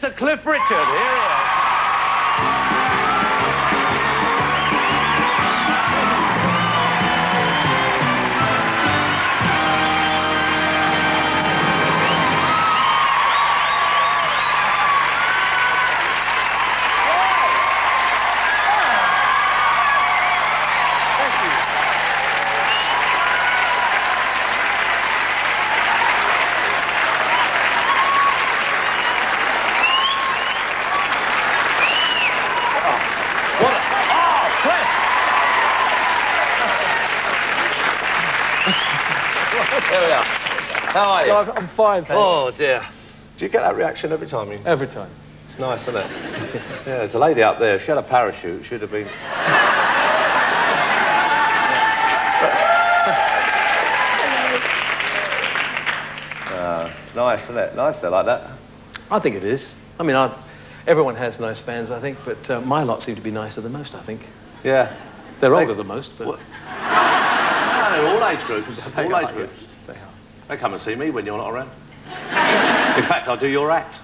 Sir Cliff Richard, here he is. There we are. How are you? I'm fine, thanks. Oh, dear. Do you get that reaction every time? Every time. It's nice, isn't it? Yeah, there's a lady up there. If she had a parachute, she'd have been... It's nice, isn't it? Nice, they like that. I think it is. I mean, everyone has nice fans, I think, but my lot seem to be nicer than most, I think. Yeah. They're older than most, but... No, they're all age groups. All age groups. They are. They come and see me when you're not around. In fact, I do your act.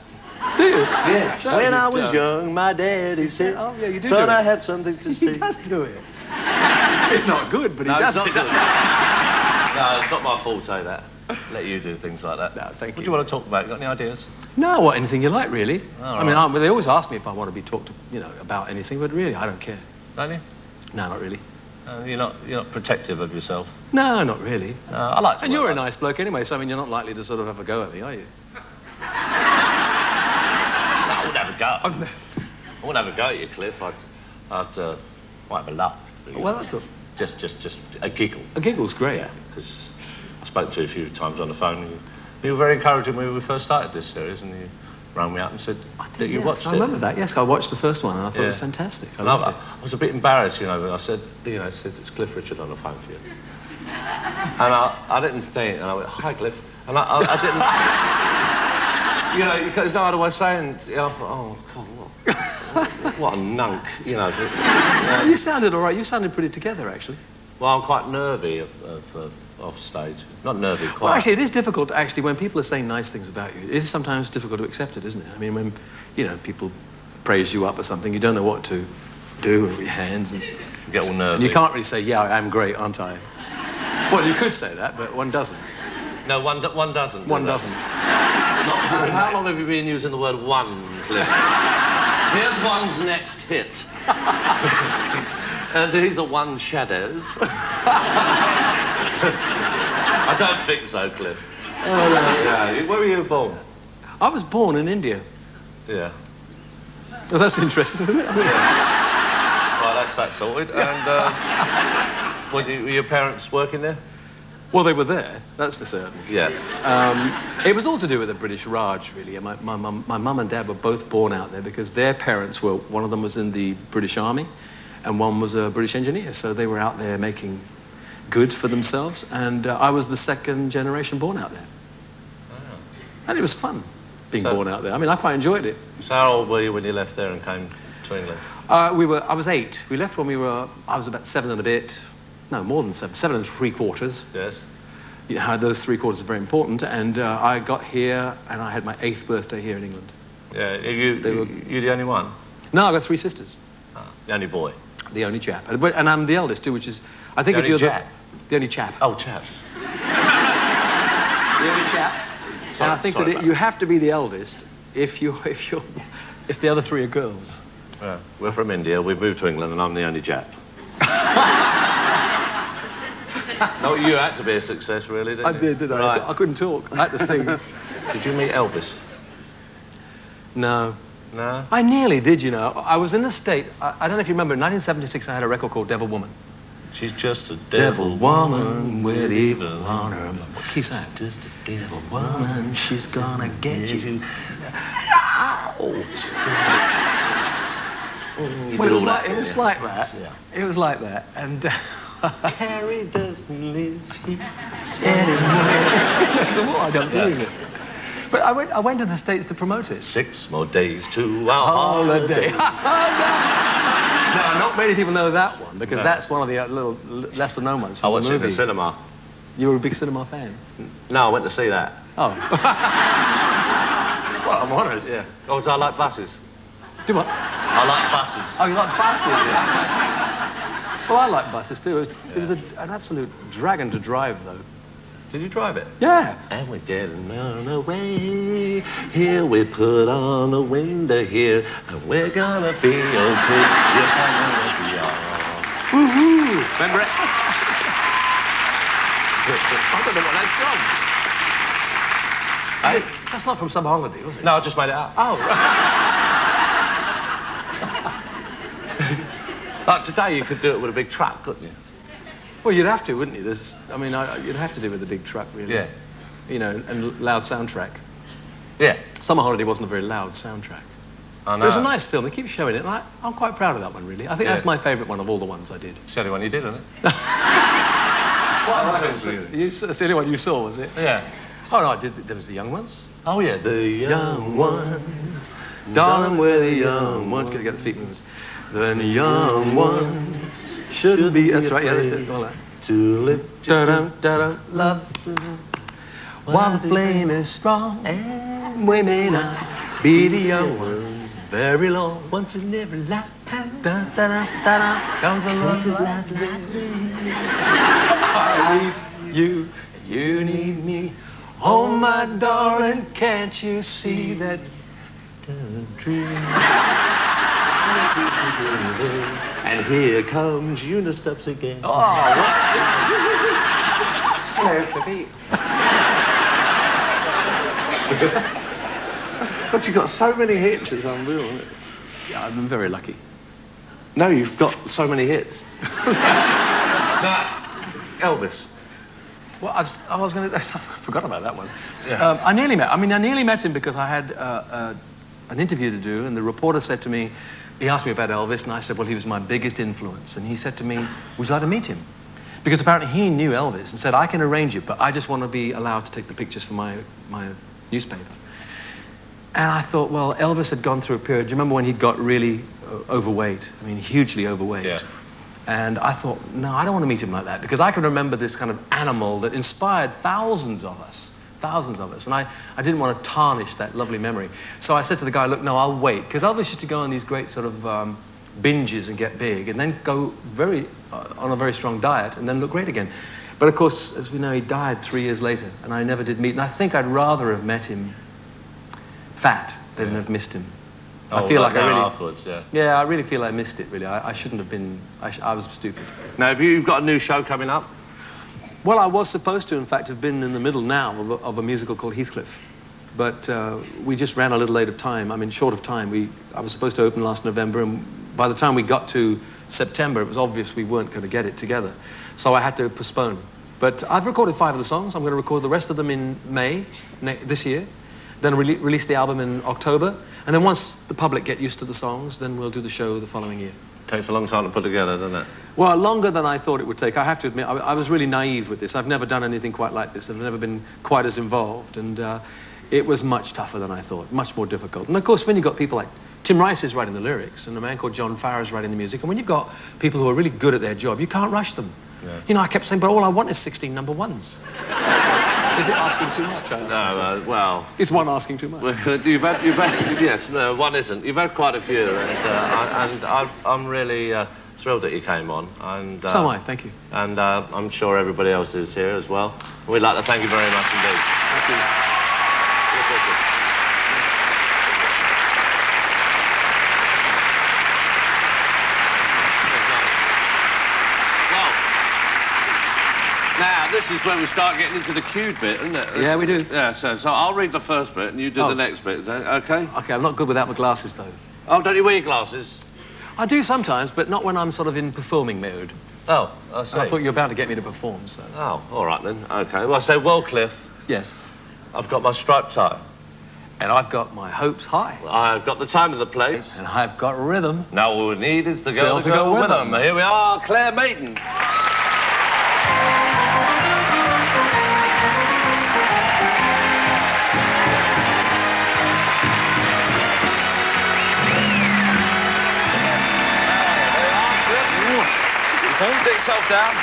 Do you? Yeah. No, when I was young, my daddy said, oh, yeah, you do son, do it. I had something to say. He does do it. It's not good, but he No, does it's not it. good. No, it's not my forte, that. Let you do things like that. No, thank you. What do you want to talk about? You got any ideas? No, what, anything you like, really. All I mean, right. they always ask me if I want to be talked to, about anything, but really, I don't care. Don't you? No, not really. You're not protective of yourself. No, not really. I like to. And you're work a nice bloke anyway, so I mean, you're not likely to sort of have a go at me, are you? No, I wouldn't have a go. I wouldn't have a go at you, Cliff. I'd might have a laugh. Really. Well, that's a... Just a giggle. A giggle's great. Yeah, because I spoke to you a few times on the phone. And you were very encouraging when we first started this series, and you rang me up and said that you watched it. I remember that, yes. I watched the first one, and I thought it was fantastic. I was a bit embarrassed, but I said, it's Cliff Richard on the phone for you. And I didn't think, and I went, hi, Cliff. And I didn't, because there's no other way of saying, I thought, oh, God, what a nunk, You sounded all right. You sounded pretty together, actually. Well, I'm quite nervy off stage. Not nervy, quite. Well, actually, it is difficult, actually, when people are saying nice things about you. It is sometimes difficult to accept it, isn't it? I mean, when, people praise you up or something, you don't know what to do with your hands. And you get all nervy. And you can't really say, yeah, I am great, aren't I? Well, you could say that, but one doesn't. No, one doesn't. One doesn't. How long have you been using the word one, Cliff? Here's one's next hit. And these are one shadows. I don't think so, Cliff. Oh, no. Yeah. Where were you born? I was born in India. Yeah. Well, that's interesting, isn't it? Yeah. Well, that's that sorted. And were your parents working there? Well, they were there, that's for certain. Yeah. It was all to do with the British Raj, really. My mum and dad were both born out there because their parents were... One of them was in the British Army and one was a British engineer, so they were out there making good for themselves, and I was the second generation born out there. Oh. And it was fun being born out there. I mean, I quite enjoyed it. So how old were you when you left there and came to England? I was 8. We left when I was about 7 and a bit. No, more than 7. 7 and 3/4. Yes. Those 3/4 are very important, and I got here, and I had my 8th birthday here in England. Yeah, you the only one? No, I got 3 sisters. The only boy? The only chap. And I'm the eldest, too, which is... I think the if you're chap? The only chap. Oh, chap. The only chap. Sorry, and I think that you have to be the eldest if the other 3 are girls. Yeah. We're from India, we moved to England, and I'm the only Jap. No, you had to be a success, really, didn't you? I did, didn't I? Right. I couldn't talk. I had to sing. Did you meet Elvis? No. No? I nearly did, I was in the State. I don't know if you remember, in 1976 I had a record called Devil Woman. She's just a devil woman with evil on her. What key's that? Just a devil woman, she's gonna get you. Well, it was like that. Yeah. It was like that, and... Carrie doesn't live here So what? I don't believe it. But I went to the States to promote it. 6 more days to our holiday. holiday. No, not many people know that one, because that's one of the little lesser-known ones from I the watched it in movie. the cinema. You were a big cinema fan? No, I went to see that. Oh. Well, I'm honoured. Yeah. Oh, so I like buses. Do what? I like buses. Oh, you like buses? Yeah. Well, I like buses too. It was an absolute dragon to drive, though. Did you drive it? Yeah. And we're getting on our way. Here we put on a window here, and we're gonna be okay. Yes, I wanna be alright. Woohoo! Remember it? I don't know what that's from. Hey? That's not from some holiday, was it? No, I just made it up. Oh, right. Like today, you could do it with a big truck, couldn't you? Well, you'd have to, wouldn't you? You'd have to do it with a big truck, really. Yeah. You know, and loud soundtrack. Yeah. Summer Holiday wasn't a very loud soundtrack. I know. It was a nice film. They keep showing it, and I'm quite proud of that one, really. I think that's my favourite one of all the ones I did. It's the only one you did, isn't it? It's the only one you saw, was it? Yeah. Oh, no, I did. There was The Young Ones. Oh, yeah, the Young ones, darling, we're the young ones. Gotta get the feet moving. The young ones should be. That's right. Yeah, all that. to live, love. While the flame is strong, and we may not be the young ones very long. once in every lifetime. Comes a love like I need you, you need me. Oh, my darling, can't you see that dream? And here comes Unisteps again. Oh, what? Hello, Flippy. God, you've got so many hits, it's unreal, isn't it? Yeah, I've been very lucky. No, you've got so many hits. Now, Elvis. Well, I was going to... I forgot about that one. Yeah. I nearly met him because I had an interview to do, and the reporter said to me, he asked me about Elvis, and I said, well, he was my biggest influence. And he said to me, would you like to meet him? Because apparently he knew Elvis and said, I can arrange it, but I just want to be allowed to take the pictures for my newspaper. And I thought, well, Elvis had gone through a period. Do you remember when he got really overweight? I mean, hugely overweight. Yeah. And I thought, no, I don't want to meet him like that, because I can remember this kind of animal that inspired thousands of us. And I didn't want to tarnish that lovely memory. So I said to the guy, look, no, I'll wait. Because Elvis used to go on these great sort of binges and get big, and then go on a very strong diet, and then look great again. But of course, as we know, he died 3 years later, and I never did meet. And I think I'd rather have met him fat than have missed him. Oh, I feel like I really... afterwards, yeah. Yeah, I really feel I missed it, really. I shouldn't have been... I was stupid. Now, have you got a new show coming up? Well, I was supposed to, in fact, have been in the middle now of a musical called Heathcliff. But we just ran a little late of time. I mean, short of time. I was supposed to open last November, and by the time we got to September, it was obvious we weren't going to get it together. So I had to postpone. But I've recorded 5 of the songs. I'm going to record the rest of them in May this year. Then release the album in October. And then once the public get used to the songs, then we'll do the show the following year. Takes a long time to put together, doesn't it? Well, longer than I thought it would take. I have to admit, I was really naive with this. I've never done anything quite like this. I've never been quite as involved. And it was much tougher than I thought, much more difficult. And of course, when you've got people like Tim Rice is writing the lyrics, and a man called John Farrar is writing the music, and when you've got people who are really good at their job, you can't rush them. Yeah. You know, I kept saying, but all I want is 16 number ones. Is it asking too much? No, well... Is one asking too much? you've had yes, no, one isn't. You've had quite a few, and I'm really thrilled that you came on. And, so am I, thank you. And I'm sure everybody else is here as well. We'd like to thank you very much indeed. Thank you. Now, this is where we start getting into the cued bit, isn't it? Yeah, we do. Yeah, so I'll read the first bit and you do the next bit, is that okay? Okay, I'm not good without my glasses, though. Oh, don't you wear your glasses? I do sometimes, but not when I'm sort of in performing mode. Oh, I see. I thought you were about to get me to perform, so... Oh, all right then. Okay, well, I say, well, Cliff... Yes? I've got my striped tie. And I've got my hopes high. I've got the time and the place. And I've got rhythm. Now all we need is the girl to go with them. Here we are, Claire Maiden. Sit yourself down.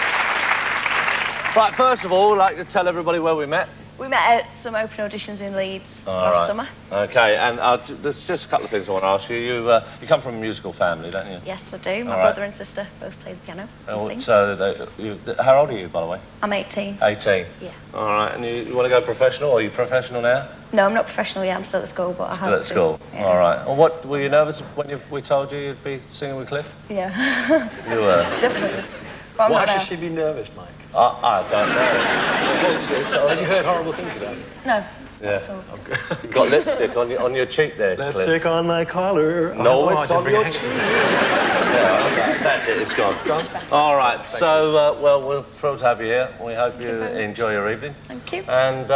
Right, first of all, I'd like to tell everybody where we met. We met at some open auditions in Leeds last summer. Okay, and there's just a couple of things I want to ask you. You come from a musical family, don't you? Yes, I do. My brother and sister both play the piano and sing. So, how old are you, by the way? I'm 18. 18? Yeah. All right, and you want to go professional, or are you professional now? No, I'm not professional yet. I'm still at school, but I Still at school? Yeah. All right. And what, were you nervous when we told you you'd be singing with Cliff? Yeah. You were? Definitely. But Why should she be nervous, Mike? I don't know. Have you heard horrible things about it? No. Yeah. You've got lipstick on your cheek there, Cliff. Lipstick on my collar. No, it's on your cheek. Yeah, that's it, it's gone. All right, so, well, we're thrilled to have you here. We hope you enjoy your evening. Thank you. And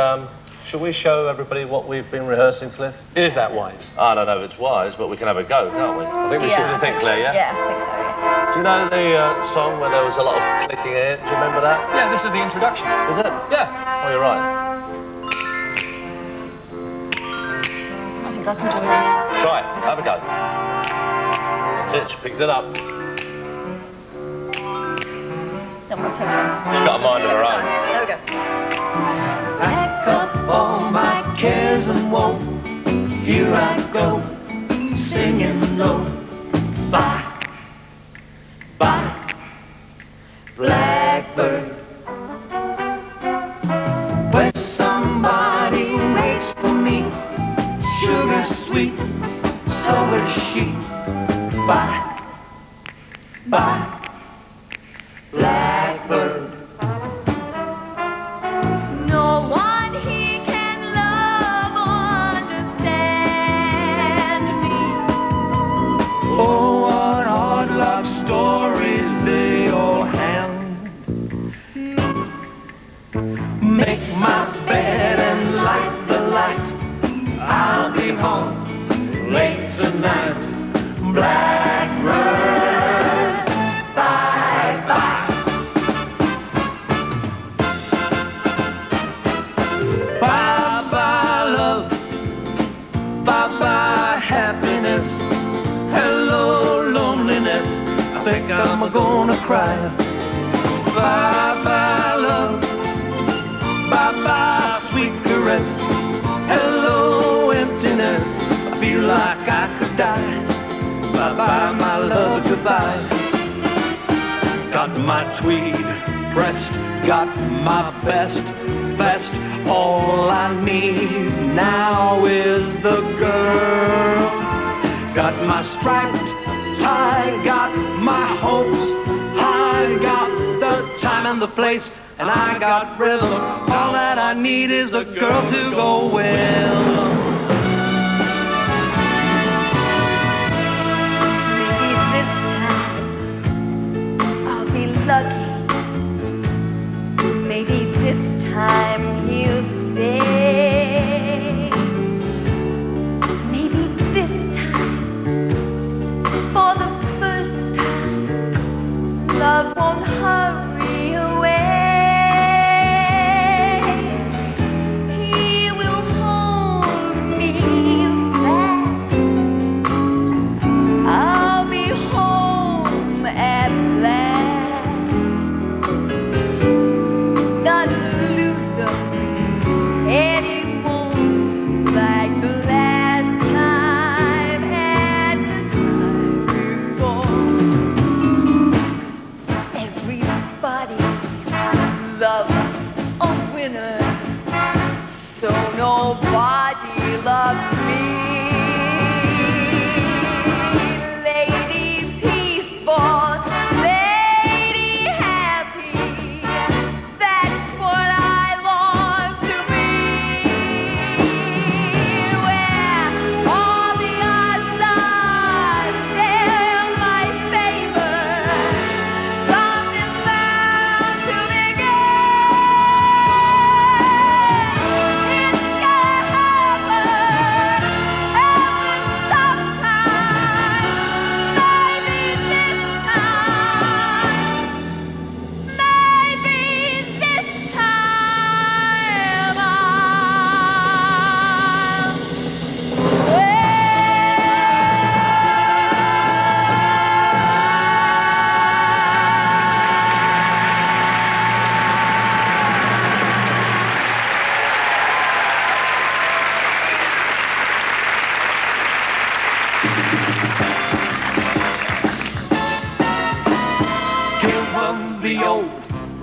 shall we show everybody what we've been rehearsing, Cliff? Is that wise? I don't know if it's wise, but we can have a go, can't we? I think we should. I think, Claire, yeah? Yeah, I think so, yeah. Do you know the song where there was a lot of clicking in it? Do you remember that? Yeah, this is the introduction. Is it? Yeah. Oh, you're right. I think I can join in. Try it. Have a go. That's it. She picked it up. Not my turn. She's got a mind of her own. There we go. Pack up all my cares and woe. Here I go, singing low. Bye, bye, Blackbird. Where somebody makes for me sugar sweet, so is she. Bye, bye, Blackbird. No one here can love or understand me. Oh, what hard luck stories they all hand. Make my bed and light the light. I'll be home late tonight. Blackbird, bye bye. Bye bye love, bye bye happiness. Hello loneliness, I think I'm gonna cry. Bye bye love, bye bye sweet caress. Hello emptiness, I feel like I could die. Bye bye my love, goodbye. Got my tweed pressed, got my best. All I need now is the girl. Got my striped tie, got my hopes high, got the time and the place, and I got rhythm. All that I need is the girl to go well. Maybe this time I'll be lucky. Maybe this time he'll stay. Maybe this time, for the first time, love won't hurry away. He will hold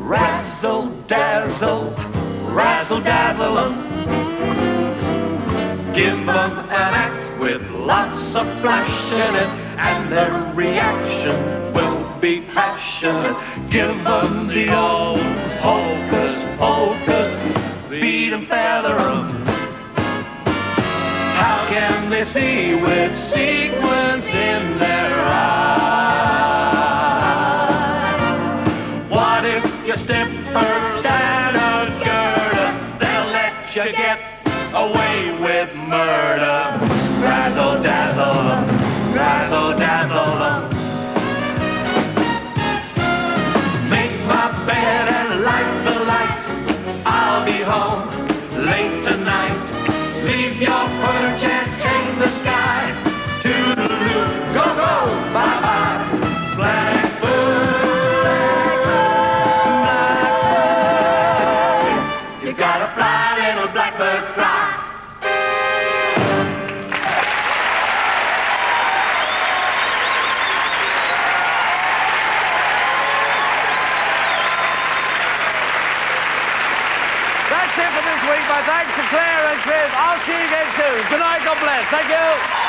Razzle, dazzle, razzle, dazzle 'em. Give 'em an act with lots of flash in it, and their reaction will be passionate. Give 'em the old hocus pocus, feed 'em, feather 'em. How can they see with sequins in their eyes? What if you step her down a girder? They'll let you get away with murder. Razzle dazzle 'em, razzle dazzle 'em. Make my bed and light the light. I'll be home late tonight. Leave your perch and take the sky. Toodaloo, go go, bye bye. Blackbird, blackbird, you gotta fly, little blackbird, fly. That's it for this week. My thanks to Claire and Chris. I'll see you again soon. Good night. God bless. Thank you.